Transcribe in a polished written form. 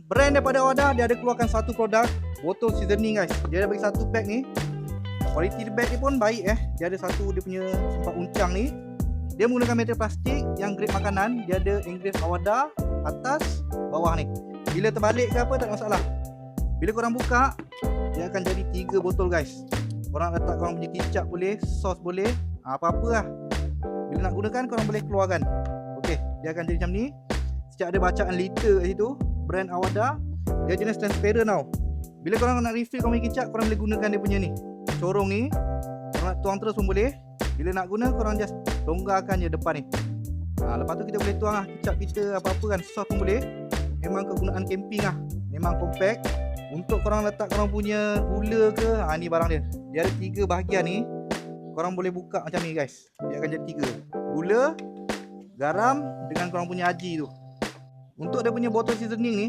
brand daripada Awada, dia ada keluarkan satu produk botol seasoning guys. Dia ada bagi satu bag ni. Kualiti bag ni pun baik Dia ada satu dia punya tempat uncang ni. Dia menggunakan material plastik yang grade makanan. Dia ada engrave Awada atas, bawah ni. Bila terbalik ke apa tak ada masalah. Bila korang buka, dia akan jadi 3 botol guys. Korang letak korang punya kicap boleh, sos boleh, apa-apa lah. Bila nak gunakan korang boleh keluarkan. Okey, dia akan jadi macam ni. Setiap ada bacaan liter kat situ. Brand Awada. Dia jenis transparent tau. Bila korang nak refill korang punya kicap, korang boleh gunakan dia punya ni corong ni. Korang nak tuang terus pun boleh. Bila nak guna, korang just longgarkan je depan ni. Lepas tu kita boleh tuang lah kicap kita, apa-apa kan, sos pun boleh. Memang kegunaan camping lah. Memang compact. Untuk korang letak korang punya gula ke, ni barang dia. Dia ada 3 bahagian ni. Korang boleh buka macam ni guys. Dia akan jadi 3. Gula, garam dengan korang punya aji tu. Untuk dia punya botol seasoning ni,